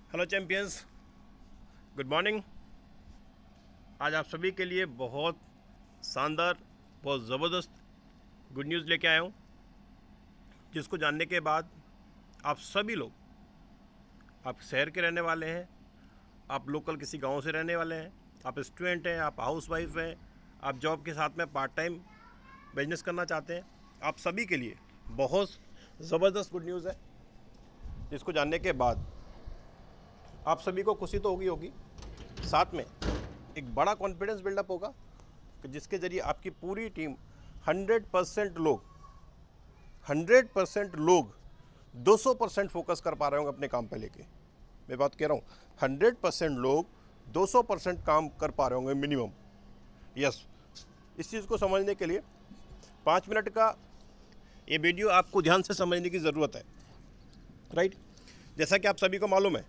Hello champions, good morning. आज आप सभी के लिए बहुत शानदार, बहुत ज़बरदस्त गुड न्यूज़ लेके आया हूँ, जिसको जानने के बाद आप सभी लोग, आप शहर के रहने वाले हैं, आप लोकल किसी गांव से रहने वाले हैं, आप स्टूडेंट हैं, आप हाउसवाइफ हैं, आप जॉब के साथ में पार्ट टाइम बिजनेस करना चाहते हैं, आप सभी के लिए बहुत ज़बरदस्त गुड न्यूज़ है, जिसको जानने के बाद आप सभी को खुशी तो होगी, साथ में एक बड़ा कॉन्फिडेंस बिल्डअप होगा कि जिसके ज़रिए आपकी पूरी टीम 100% लोग 200% फोकस कर पा रहे होंगे अपने काम पे लेके। मैं बात कह रहा हूँ 100% लोग 200% काम कर पा रहे होंगे मिनिमम। यस, इस चीज़ को समझने के लिए 5 मिनट का ये वीडियो आपको ध्यान से समझने की ज़रूरत है। राइट, जैसा कि आप सभी को मालूम है,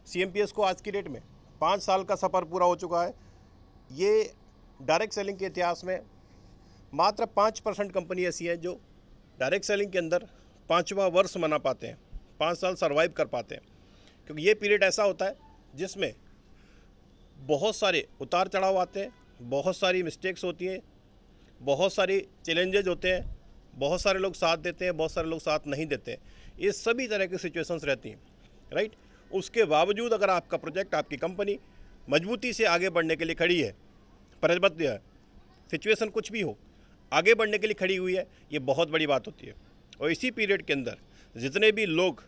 CMPS को आज की डेट में 5 साल का सफ़र पूरा हो चुका है। ये डायरेक्ट सेलिंग के इतिहास में मात्र 5% कंपनी ऐसी है जो डायरेक्ट सेलिंग के अंदर 5वां वर्ष मना पाते हैं, 5 साल सर्वाइव कर पाते हैं। क्योंकि ये पीरियड ऐसा होता है जिसमें बहुत सारे उतार चढ़ाव आते हैं, बहुत सारी मिस्टेक्स होती हैं, बहुत सारी चैलेंजेज होते हैं, बहुत सारे लोग साथ देते हैं, बहुत सारे लोग साथ नहीं देते हैं। ये सभी तरह की सिचुएशंस रहती हैं। राइट, उसके बावजूद अगर आपका प्रोजेक्ट, आपकी कंपनी मजबूती से आगे बढ़ने के लिए खड़ी है, प्रतिबद्ध है, सिचुएशन कुछ भी हो, आगे बढ़ने के लिए खड़ी हुई है, ये बहुत बड़ी बात होती है। और इसी पीरियड के अंदर जितने भी लोग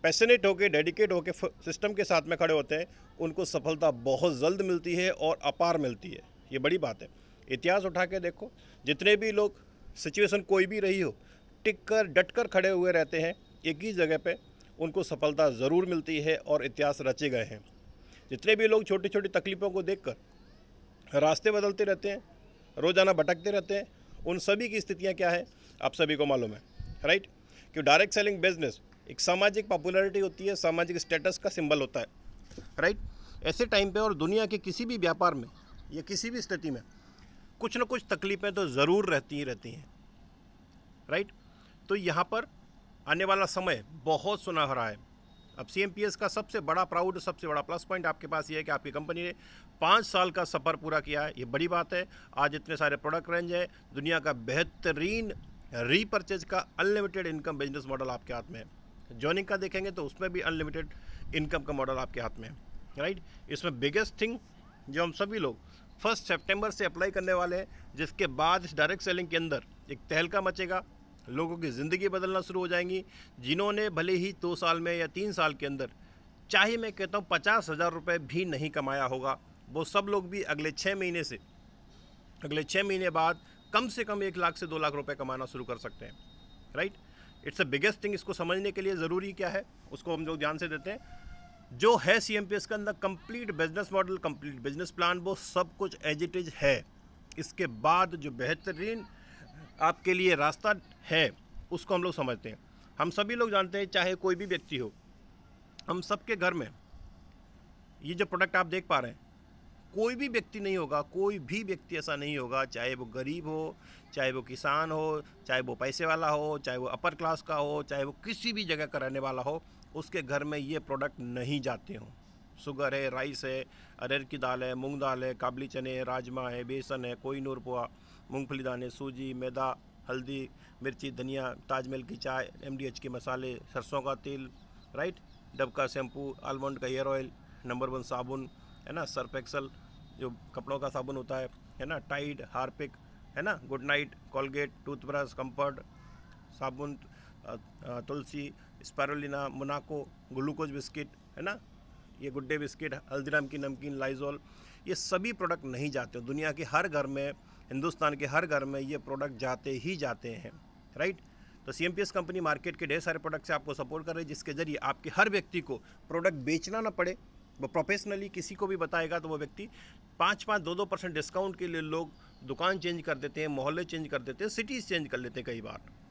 पैशनेट होकर, डेडिकेट होकर सिस्टम के साथ में खड़े होते हैं, उनको सफलता बहुत जल्द मिलती है और अपार मिलती है। ये बड़ी बात है। इतिहास उठा के देखो, जितने भी लोग, सिचुएशन कोई भी रही हो, टिक कर डट कर खड़े हुए रहते हैं एक ही जगह पे, उनको सफलता ज़रूर मिलती है और इतिहास रचे गए हैं। जितने भी लोग छोटी छोटी तकलीफ़ों को देखकर रास्ते बदलते रहते हैं, रोज़ाना भटकते रहते हैं, उन सभी की स्थितियां क्या है आप सभी को मालूम है। राइट, कि डायरेक्ट सेलिंग बिजनेस एक सामाजिक पॉपुलैरिटी होती है, सामाजिक स्टेटस का सिंबल होता है। राइट, ऐसे टाइम पे और दुनिया के किसी भी व्यापार में या किसी भी स्थिति में कुछ न कुछ तकलीफ़ें तो ज़रूर रहती ही रहती हैं। राइट, तो यहाँ पर आने वाला समय बहुत सुनहरा है। अब CMPS का सबसे बड़ा प्राउड, सबसे बड़ा प्लस पॉइंट आपके पास ये है कि आपकी कंपनी ने 5 साल का सफ़र पूरा किया है। ये बड़ी बात है। आज इतने सारे प्रोडक्ट रेंज है, दुनिया का बेहतरीन रीपर्चेज का अनलिमिटेड इनकम बिजनेस मॉडल आपके हाथ में है। जॉइनिंग का देखेंगे तो उसमें भी अनलिमिटेड इनकम का मॉडल आपके हाथ में है। राइट, इसमें बिगेस्ट थिंग जो हम सभी लोग 1 सितंबर से अप्लाई करने वाले हैं, जिसके बाद इस डायरेक्ट सेलिंग के अंदर एक तहलका मचेगा, लोगों की ज़िंदगी बदलना शुरू हो जाएंगी। जिन्होंने भले ही 2 साल में या 3 साल के अंदर, चाहे मैं कहता हूँ 50,000 रुपये भी नहीं कमाया होगा, वो सब लोग भी अगले 6 महीने बाद कम से कम 1 लाख से 2 लाख रुपए कमाना शुरू कर सकते हैं। Right, it's a biggest thing. इसको समझने के लिए ज़रूरी क्या है उसको हम लोग ध्यान से देते हैं। जो है CMPS के अंदर complete business model, complete business plan, वो सब कुछ एज इट इज़ है। इसके बाद जो बेहतरीन आपके लिए रास्ता है उसको हम लोग समझते हैं। हम सभी लोग जानते हैं, चाहे कोई भी व्यक्ति हो, हम सबके घर में ये जो प्रोडक्ट आप देख पा रहे हैं, कोई भी व्यक्ति नहीं होगा, कोई भी व्यक्ति ऐसा नहीं होगा, चाहे वो गरीब हो, चाहे वो किसान हो, चाहे वो पैसे वाला हो, चाहे वो अपर क्लास का हो, चाहे वो किसी भी जगह का रहने वाला हो, उसके घर में ये प्रोडक्ट नहीं जाते हों। शुगर है, राइस है, अरहर की दाल है, मूंग दाल है, काबली चने है, राजमा है, बेसन है, कोहिनूर पोहा, मूंगफली दाने, सूजी, मैदा, हल्दी, मिर्ची, धनिया, ताजमहल की चाय, MDH के मसाले, सरसों का तेल, राइट, डब का शैम्पू, आलमंड का हेयर ऑयल, नंबर 1 साबुन है ना, सर्फ एक्सल जो कपड़ों का साबुन होता है ना, टाइड, हार्पिक है ना, good night, Colgate, toothbrush, comfort, साबुन, तुलसी, स्पारुलिना, मोनाको, ग्लूकोज बिस्किट है ना, ये गुड डे बिस्किट, हल्दीराम की नमकीन, लाइजोल, ये सभी प्रोडक्ट नहीं जाते। दुनिया के हर घर में, हिंदुस्तान के हर घर में ये प्रोडक्ट जाते ही जाते हैं। राइट, तो CMPS कंपनी मार्केट के ढेर सारे प्रोडक्ट से आपको सपोर्ट कर रही है, जिसके जरिए आपके हर व्यक्ति को प्रोडक्ट बेचना ना पड़े। वो प्रोफेशनली किसी को भी बताएगा तो वो व्यक्ति 5-5, 2-2% डिस्काउंट के लिए लोग दुकान चेंज कर देते हैं, मोहल्ले चेंज कर देते हैं, सिटीज़ चेंज कर लेते हैं।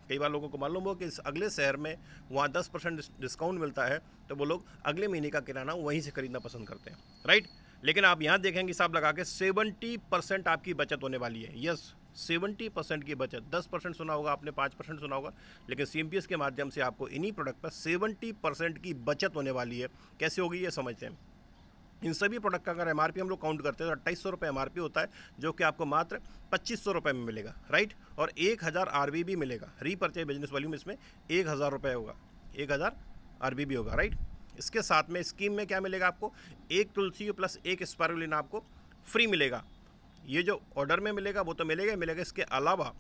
कई बार लोगों को मालूम हो कि इस अगले शहर में वहाँ 10% डिस्काउंट मिलता है, तो वो लोग अगले महीने का किराना वहीं से खरीदना पसंद करते हैं। राइट, लेकिन आप यहाँ देखेंगे हिसाब लगा के 70% आपकी बचत होने वाली है। यस, 70% की बचत। 10% सुना होगा आपने, 5% सुना होगा, लेकिन CMPS के माध्यम से आपको इन्हीं प्रोडक्ट पर 70% की बचत होने वाली है। कैसे होगी ये समझते हैं। इन सभी प्रोडक्ट का अगर MRP हम लोग काउंट करते हैं तो 2800 रुपये MRP होता है, जो कि आपको मात्र 2500 रुपये में मिलेगा, राइट। और 1000 RBB मिलेगा। रीपर्चेज बिजनेस वॉल्यूम इसमें 1000 रुपये होगा, 1000 RBB होगा, राइट। इसके साथ में स्कीम में क्या मिलेगा आपको, एक तुलसी प्लस एक स्पारुलिना आपको फ्री मिलेगा। ये जो ऑर्डर में मिलेगा वो तो मिलेगा ही मिलेगा, इसके अलावा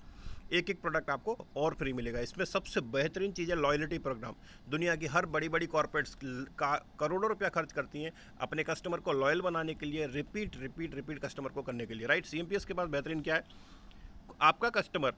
एक एक प्रोडक्ट आपको और फ्री मिलेगा। इसमें सबसे बेहतरीन चीज़ है लॉयल्टी प्रोग्राम। दुनिया की हर बड़ी बड़ी कॉर्पोरेट्स करोड़ों रुपया खर्च करती हैं अपने कस्टमर को लॉयल बनाने के लिए, रिपीट कस्टमर को करने के लिए, राइट। CMPS के पास बेहतरीन क्या है, आपका कस्टमर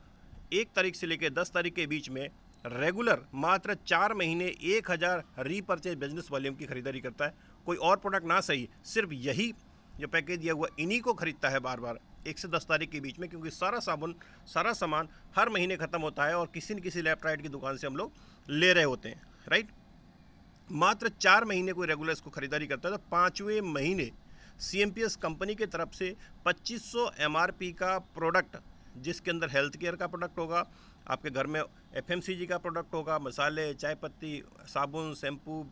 1 तारीख से लेकर 10 तारीख के बीच में रेगुलर मात्र 4 महीने 1000 रीपर्चेज बिजनेस वॉल्यूम की खरीदारी करता है। कोई और प्रोडक्ट ना सही, सिर्फ यही जो पैकेज दिया हुआ इन्हीं को खरीदता है बार बार 1 से 10 तारीख के बीच में, क्योंकि सारा सामान हर महीने ख़त्म होता है और किसी न किसी लेफ्ट राइट की दुकान से हम लोग ले रहे होते हैं, राइट। मात्र 4 महीने कोई रेगुलर इसको खरीदारी करता है तो 5वें महीने CMPS कंपनी की तरफ से 2500 MRP का प्रोडक्ट, जिसके अंदर हेल्थ केयर का प्रोडक्ट होगा, आपके घर में FMCG का प्रोडक्ट होगा, मसाले, चाय पत्ती, साबुन, शैम्पू,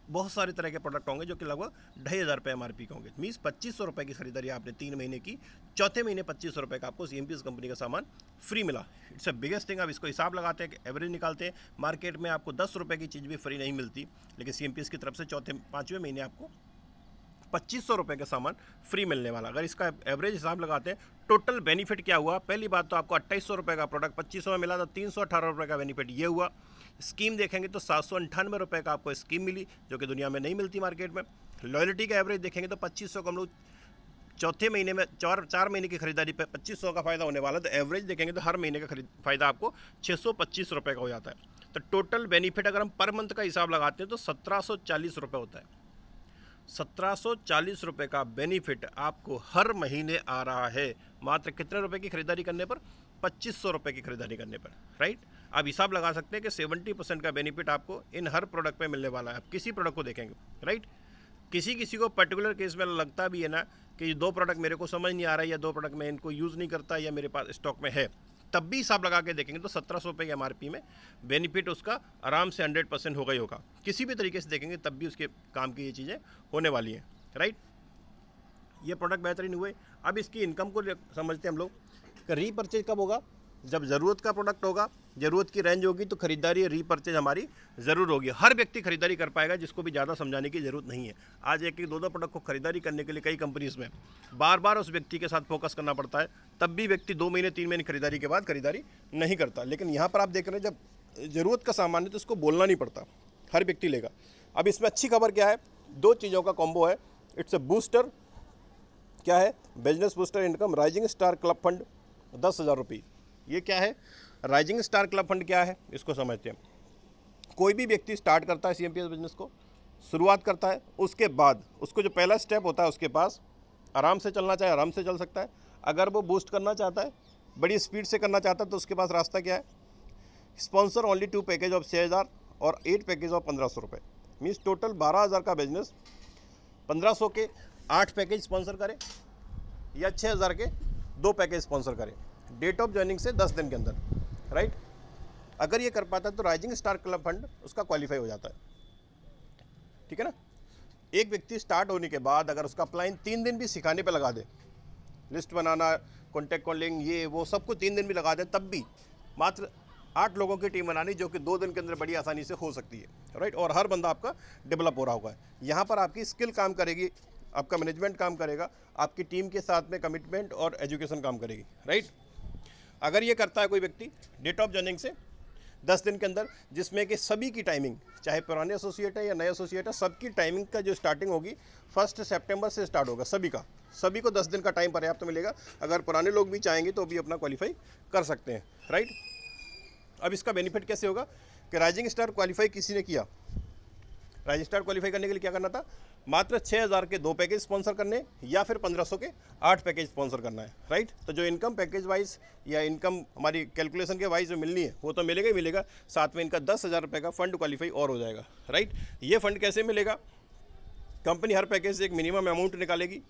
बहुत सारे तरह के प्रोडक्ट होंगे जो कि लगभग 2500 रुपये MRP के होंगे। मीन्स 2500 रुपये की खरीदारी आपने 3 महीने की, चौथे महीने 2500 रुपये का आपको CMPS कंपनी का सामान फ्री मिला। It's a biggest thing. अब इसको हिसाब लगाते हैं कि एवरेज निकालते हैं, मार्केट में आपको 10 रुपये की चीज़ भी फ्री नहीं मिलती, लेकिन CMPS की तरफ से 5वें महीने आपको 2500 रुपये का सामान फ्री मिलने वाला। अगर इसका एवरेज हिसाब लगाते हैं, टोटल बेनिफिट क्या हुआ, पहली बात तो आपको 2800 रुपये का प्रोडक्ट 2500 में मिला, तो 318 रुपये का बेनिफिट ये हुआ। स्कीम देखेंगे तो 798 रुपये का आपको स्कीम मिली, जो कि दुनिया में नहीं मिलती मार्केट में। लॉयल्टी का एवरेज देखेंगे तो 2500 का हम लोग चौथे महीने में 4 महीने की खरीदारी पे 2500 का फ़ायदा होने वाला, तो एवरेज देखेंगे तो हर महीने का फ़ायदा आपको 625 रुपये का हो जाता है। तो टोटल बेनिफिट अगर हम पर मंथ का हिसाब लगाते हैं तो 1740 रुपये होता है। 1740 रुपये का बेनिफिट आपको हर महीने आ रहा है, मात्र कितने रुपए की खरीदारी करने पर, 2500 रुपये की खरीदारी करने पर, राइट। आप हिसाब लगा सकते हैं कि 70% का बेनिफिट आपको इन हर प्रोडक्ट पे मिलने वाला है। आप किसी प्रोडक्ट को देखेंगे, राइट। किसी को पर्टिकुलर केस में लगता भी है ना कि 2 प्रोडक्ट मेरे को समझ नहीं आ रहा है, या 2 प्रोडक्ट मैं इनको यूज़ नहीं करता, या मेरे पास स्टॉक में है, तब भी हिसाब लगा के देखेंगे तो 1700 रुपये के MRP में बेनिफिट उसका आराम से 100% होगा ही होगा। किसी भी तरीके से देखेंगे तब भी उसके काम की ये चीज़ें होने वाली हैं, राइट। ये प्रोडक्ट बेहतरीन हुए। अब इसकी इनकम को समझते हैं हम लोग कि रीपर्चेज कब होगा, जब ज़रूरत का प्रोडक्ट होगा, ज़रूरत की रेंज होगी तो खरीदारी रीपर्चेज हमारी ज़रूर होगी। हर व्यक्ति खरीदारी कर पाएगा, जिसको भी ज़्यादा समझाने की ज़रूरत नहीं है। आज 1-2 प्रोडक्ट को खरीदारी करने के लिए कई कंपनीज़ में बार बार उस व्यक्ति के साथ फोकस करना पड़ता है, तब भी व्यक्ति 2 महीने 3 महीने खरीदारी के बाद खरीदारी नहीं करता। लेकिन यहाँ पर आप देख रहे हैं जब ज़रूरत का सामान है तो उसको बोलना नहीं पड़ता, हर व्यक्ति लेगा। अब इसमें अच्छी खबर क्या है, 2 चीज़ों का कॉम्बो है। इट्स अ बूस्टर, क्या है, business booster income rising star club fund 10,000 रुपये। ये क्या है, राइजिंग स्टार क्लब फंड क्या है, इसको समझते हैं। कोई भी व्यक्ति स्टार्ट करता है CMPS बिजनेस को, शुरुआत करता है, उसके बाद उसको जो पहला स्टेप होता है उसके पास आराम से चलना चाहे आराम से चल सकता है। अगर वो बूस्ट करना चाहता है, बड़ी स्पीड से करना चाहता है, तो उसके पास रास्ता क्या है, स्पॉन्सर ओनली 2 पैकेज ऑफ 6000 और 8 पैकेज ऑफ 1500 रुपये। मीन्स टोटल 12,000 का बिजनेस 1500 के 8 पैकेज स्पॉन्सर करें या 6000 के 2 पैकेज स्पॉन्सर करें, डेट ऑफ ज्वाइनिंग से 10 दिन के अंदर, राइट। अगर ये कर पाता है तो राइजिंग स्टार क्लब फंड उसका क्वालिफाई हो जाता है, ठीक है ना। एक व्यक्ति स्टार्ट होने के बाद अगर उसका अपलाइन 3 दिन भी सिखाने पे लगा दे, लिस्ट बनाना, कॉन्टैक्ट कॉलिंग, ये वो सबको 3 दिन भी लगा दे, तब भी मात्र 8 लोगों की टीम बनानी, जो कि 2 दिन के अंदर बड़ी आसानी से हो सकती है, राइट। और हर बंदा आपका डेवलप हो रहा होगा। यहाँ पर आपकी स्किल काम करेगी, आपका मैनेजमेंट काम करेगा, आपकी टीम के साथ में कमिटमेंट और एजुकेशन काम करेगी, राइट। अगर ये करता है कोई व्यक्ति डेट ऑफ ज्वाइनिंग से 10 दिन के अंदर, जिसमें कि सभी की टाइमिंग, चाहे पुराने एसोसिएट है या नए एसोसिएट है, सबकी टाइमिंग का जो स्टार्टिंग होगी 1 सितंबर से स्टार्ट होगा। सभी को 10 दिन का टाइम पर्याप्त मिलेगा। अगर पुराने लोग भी चाहेंगे तो भी अपना क्वालिफाई कर सकते हैं, राइट। अब इसका बेनिफिट कैसे होगा कि राइजिंग स्टार क्वालिफाई किसी ने किया, राइजिंग स्टार क्वालिफाई करने के लिए क्या करना था, मात्र 6000 के 2 पैकेज स्पॉन्सर करने या फिर 1500 के 8 पैकेज स्पॉन्सर करना है, राइट। तो जो इनकम पैकेज वाइज या इनकम हमारी कैलकुलेशन के वाइज जो मिलनी है वो तो मिलेगा ही मिलेगा, साथ में इनका 10,000 रुपये का फंड क्वालिफाई और हो जाएगा, राइट। ये फंड कैसे मिलेगा, कंपनी हर पैकेज से एक मिनिमम अमाउंट निकालेगी,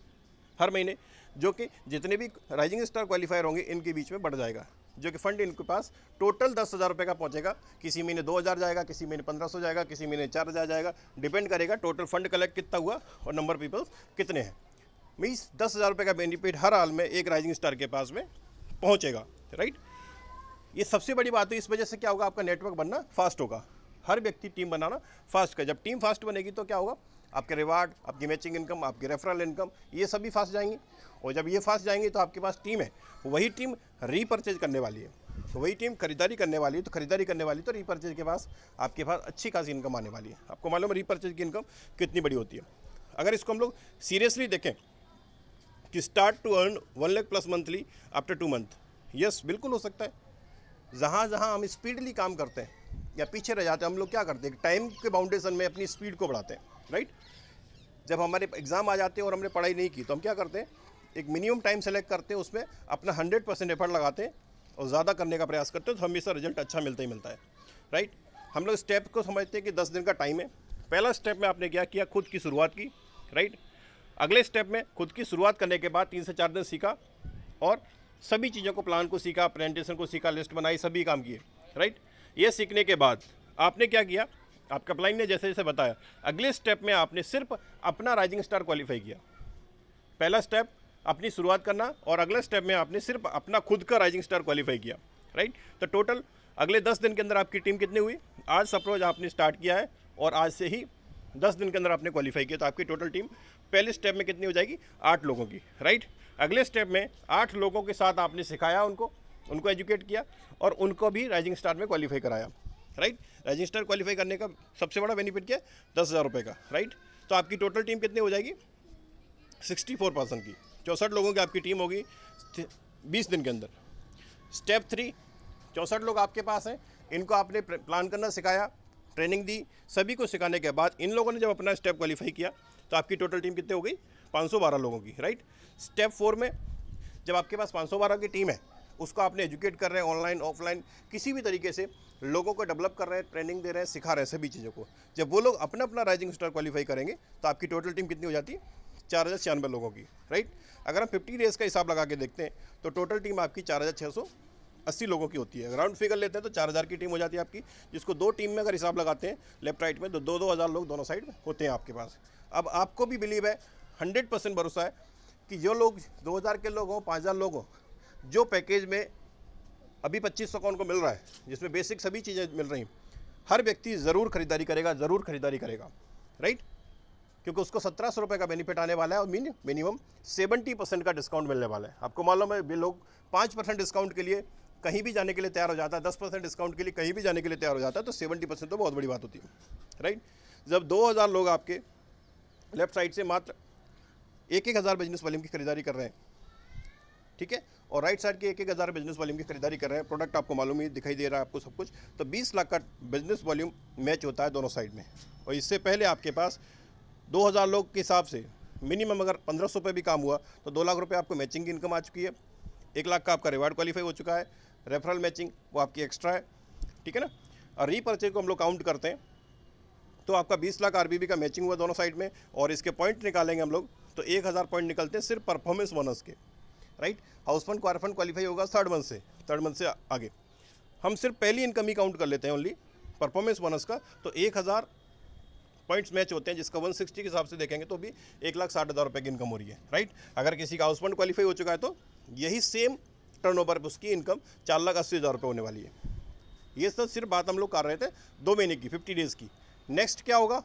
हर महीने, जो कि जितने भी राइजिंग स्टार क्वालिफायर होंगे इनके बीच में बढ़ जाएगा, जो कि फंड इनके पास टोटल 10,000 रुपये का पहुंचेगा। किसी महीने 2,000 जाएगा, किसी महीने 1,500 जाएगा, किसी महीने 4,000 जाएगा, डिपेंड करेगा टोटल फंड कलेक्ट कितना हुआ और नंबर पीपल्स कितने हैं। मीन्स 10,000 रुपये का बेनिफिट हर हाल में एक राइजिंग स्टार के पास में पहुँचेगा, राइट। ये सबसे बड़ी बात है। इस वजह से क्या होगा, आपका नेटवर्क बनना फास्ट होगा। हर व्यक्ति टीम बनाना फास्ट का, जब टीम फास्ट बनेगी तो क्या होगा, आपके रिवार्ड, आपकी मैचिंग इनकम, आपकी रेफरल इनकम, ये सभी फास्ट जाएंगी। और जब ये फास्ट जाएंगी तो आपके पास टीम है, वही टीम रीपरचेज करने वाली है, वही टीम खरीदारी करने वाली है। तो खरीदारी करने वाली तो रीपरचेज के पास आपके पास अच्छी खासी इनकम आने वाली है। आपको मालूम है रीपरचेज की इनकम कितनी बड़ी होती है। अगर इसको हम लोग सीरियसली देखें कि start to earn 1 lakh plus monthly after 2 month, yes बिल्कुल हो सकता है। जहाँ जहाँ हम स्पीडली काम करते हैं या पीछे रह जाते हैं, हम लोग क्या करते हैं, टाइम के बाउंडेशन में अपनी स्पीड को बढ़ाते हैं, राइट। जब हमारे एग्ज़ाम आ जाते हैं और हमने पढ़ाई नहीं की तो हम क्या करते हैं, एक मिनिमम टाइम सेलेक्ट करते हैं, उसमें अपना 100% एफर्ट लगाते हैं और ज़्यादा करने का प्रयास करते हैं, तो हमेशा रिजल्ट अच्छा मिलता ही मिलता है, राइट। हम लोग स्टेप को समझते हैं कि 10 दिन का टाइम है। पहला स्टेप में आपने क्या किया, खुद की शुरुआत की, राइट। अगले स्टेप में खुद की शुरुआत करने के बाद 3 से 4 दिन सीखा और सभी चीज़ों को, प्लान को सीखा, प्रेजेंटेशन को सीखा, लिस्ट बनाई, सभी काम किए, राइट। ये सीखने के बाद आपने क्या किया, आपका अपलाइन ने जैसे जैसे बताया, अगले स्टेप में आपने सिर्फ अपना राइजिंग स्टार क्वालिफाई किया। पहला स्टेप अपनी शुरुआत करना और अगले स्टेप में आपने सिर्फ अपना खुद का राइजिंग स्टार क्वालिफाई किया, राइट। तो टोटल अगले 10 दिन के अंदर आपकी टीम कितनी हुई, आज सपोज आपने स्टार्ट किया है और आज से ही 10 दिन के अंदर आपने क्वालिफाई किया, तो आपकी टोटल टीम पहले स्टेप में कितनी हो जाएगी, 8 लोगों की, राइट। अगले स्टेप में 8 लोगों के साथ आपने सिखाया, उनको एजुकेट किया और उनको भी राइजिंग स्टार में क्वालिफाई कराया, राइट। राइजिंग स्टार क्वालिफाई करने का सबसे बड़ा बेनिफिट क्या है, 10,000 रुपये का, राइट। तो आपकी टोटल टीम कितनी हो जाएगी, 64% की, 64 लोगों की आपकी टीम होगी 20 दिन के अंदर। स्टेप 3, 64 लोग आपके पास हैं, इनको आपने प्लान करना सिखाया, ट्रेनिंग दी, सभी को सिखाने के बाद इन लोगों ने जब अपना स्टेप क्वालिफाई किया तो आपकी टोटल टीम कितनी हो गई, 512 लोगों की, राइट। स्टेप 4 में जब आपके पास 512 की टीम है, उसको आपने एजुकेट कर रहे हैं, ऑनलाइन ऑफलाइन किसी भी तरीके से लोगों को डेवलप कर रहे हैं, ट्रेनिंग दे रहे हैं, सिखा रहे हैं सभी चीज़ों को। जब वो लोग अपना अपना राइजिंग स्टार क्वालिफाई करेंगे तो आपकी टोटल टीम कितनी हो जाती है, 4,096 लोगों की, राइट। अगर हम 50 डेज़ का हिसाब लगा के देखते हैं तो टोटल टीम आपकी 4,680 लोगों की होती है। राउंड फिगर लेते हैं तो 4,000 की टीम हो जाती है आपकी, जिसको 2 टीम में अगर हिसाब लगाते हैं लेफ्ट राइट में तो 2,000 लोग दोनों साइड में होते हैं आपके पास। अब आपको भी बिलीव है, 100% भरोसा है कि जो लोग 2,000 के लोग हों, 5,000 लोग हों, जो पैकेज में अभी 2,500 का उनको मिल रहा है, जिसमें बेसिक सभी चीज़ें मिल रही हैं, हर व्यक्ति ज़रूर खरीदारी करेगा, राइट। क्योंकि उसको 1,700 रुपये का बेनिफिट आने वाला है और मिनिमम 70% का डिस्काउंट मिलने वाला है। आपको मालूम है वे लोग 5% डिस्काउंट के लिए कहीं भी जाने के लिए तैयार हो जाता है, 10% डिस्काउंट के लिए कहीं भी जाने के लिए तैयार हो जाता है, तो 70% तो बहुत बड़ी बात होती है, राइट। जब 2,000 लोग आपके लेफ्ट साइड से मात्र 1,000 बिजनेस वॉल्यूम की खरीदारी कर रहे हैं, ठीक है, और राइट साइड के 1,000 बिजनेस वॉल्यूम की खरीदारी कर रहे हैं, प्रोडक्ट आपको मालूम ही दिखाई दे रहा है आपको सब कुछ, तो 20 लाख का बिजनेस वॉल्यूम मैच होता है दोनों साइड में। और इससे पहले आपके पास 2,000 लोग के हिसाब से मिनिमम अगर 1,500 रुपये भी काम हुआ तो 2 लाख रुपये आपको मैचिंग की इनकम आ चुकी है, 1 लाख का आपका रिवार्ड क्वालिफाई हो चुका है, रेफरल मैचिंग वो आपकी एक्स्ट्रा है, ठीक है ना। और रीपर्चेज को हम लोग काउंट करते हैं तो आपका 20 लाख आरबीबी का मैचिंग हुआ दोनों साइड में, और इसके पॉइंट निकालेंगे हम लोग तो 1,000 पॉइंट निकलते हैं सिर्फ परफॉर्मेंस बोनस के, राइट। हाउस फंड क्वार फंड क्वालिफाई होगा थर्ड मंथ से आगे। हम सिर्फ पहली इनकम ही काउंट कर लेते हैं ओनली परफॉर्मेंस बोनस का, तो 1,000 पॉइंट्स मैच होते हैं, जिसका 160 के हिसाब से देखेंगे तो भी 1,60,000 रुपये की इनकम हो रही है, राइट। अगर किसी का हाउस फंड क्वालिफाई हो चुका है तो यही सेम टर्नओवर पर उसकी इनकम 4,80,000 रुपये होने वाली है। ये सब सिर्फ बात हम लोग कर रहे थे 2 महीने की, 50 डेज़ की। नेक्स्ट क्या होगा,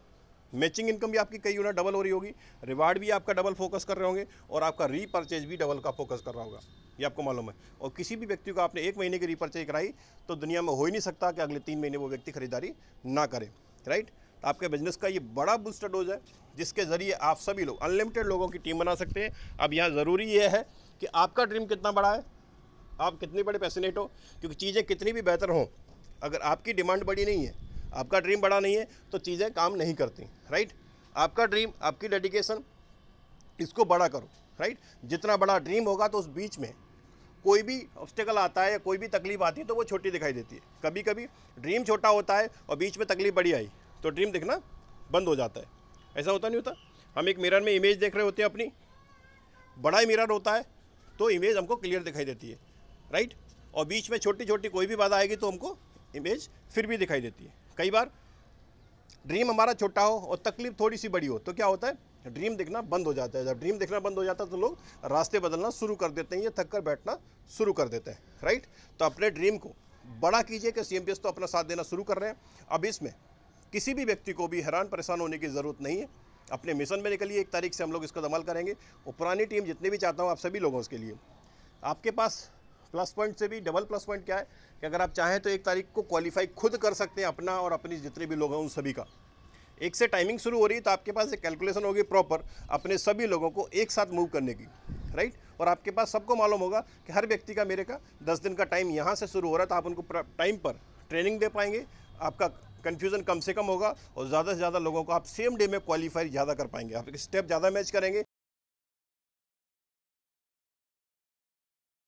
मैचिंग इनकम भी आपकी कई यूनिट डबल हो रही होगी, रिवार्ड भी आपका डबल फोकस कर रहे होंगे और आपका रीपर्चेज भी डबल का फोकस कर रहा होगा, ये आपको मालूम है। और किसी भी व्यक्ति को आपने 1 महीने की रीपर्चेज कराई तो दुनिया में हो ही नहीं सकता कि अगले 3 महीने वो व्यक्ति खरीदारी ना करे, राइट। तो आपके बिजनेस का ये बड़ा बूस्टर डोज है जिसके ज़रिए आप सभी लोग अनलिमिटेड लोगों की टीम बना सकते हैं। अब यहाँ ज़रूरी ये है कि आपका ड्रीम कितना बड़ा है, आप कितने बड़े पैशनेट हो, क्योंकि चीज़ें कितनी भी बेहतर हों, अगर आपकी डिमांड बड़ी नहीं है, आपका ड्रीम बड़ा नहीं है तो चीज़ें काम नहीं करती, राइट। आपका ड्रीम, आपकी डेडिकेशन, इसको बड़ा करो, राइट। जितना बड़ा ड्रीम होगा तो उस बीच में कोई भी ऑब्स्टेकल आता है या कोई भी तकलीफ आती है तो वो छोटी दिखाई देती है। कभी कभी ड्रीम छोटा होता है और बीच में तकलीफ बड़ी आई तो ड्रीम दिखना बंद हो जाता है, ऐसा होता नहीं होता। हम एक मिरर में इमेज देख रहे होते हैं अपनी, बड़ा मिरर होता है तो इमेज हमको क्लियर दिखाई देती है, राइट। और बीच में छोटी छोटी कोई भी बाधा आएगी तो हमको इमेज फिर भी दिखाई देती है। कई बार ड्रीम हमारा छोटा हो और तकलीफ थोड़ी सी बड़ी हो तो क्या होता है, ड्रीम दिखना बंद हो जाता है। जब ड्रीम दिखना बंद हो जाता है तो लोग रास्ते बदलना शुरू कर देते हैं या थक कर बैठना शुरू कर देते हैं, राइट। तो अपने ड्रीम को बड़ा कीजिए कि CMPS तो अपना साथ देना शुरू कर रहे हैं। अब इसमें किसी भी व्यक्ति को भी हैरान परेशान होने की ज़रूरत नहीं है। अपने मिशन में निकलिए, 1 तारीख से हम लोग इसका धमाल करेंगे। और पुरानी टीम जितने भी चाहता हूँ आप सभी लोगों के लिए, आपके पास प्लस पॉइंट से भी डबल प्लस पॉइंट क्या है कि अगर आप चाहें तो 1 तारीख को क्वालिफाई खुद कर सकते हैं अपना और अपनी जितने भी लोग हैं उन सभी का। 1 से टाइमिंग शुरू हो रही है तो आपके पास एक कैलकुलेशन होगी प्रॉपर अपने सभी लोगों को एक साथ मूव करने की, राइट। और आपके पास सबको मालूम होगा कि हर व्यक्ति का मेरे का 10 दिन का टाइम यहाँ से शुरू हो रहा है, तो आप उनको टाइम पर ट्रेनिंग दे पाएंगे, आपका कन्फ्यूज़न कम से कम होगा और ज़्यादा से ज़्यादा लोगों को आप सेम डे में क्वालिफाई ज़्यादा कर पाएंगे। आप स्टेप ज़्यादा मैच करेंगे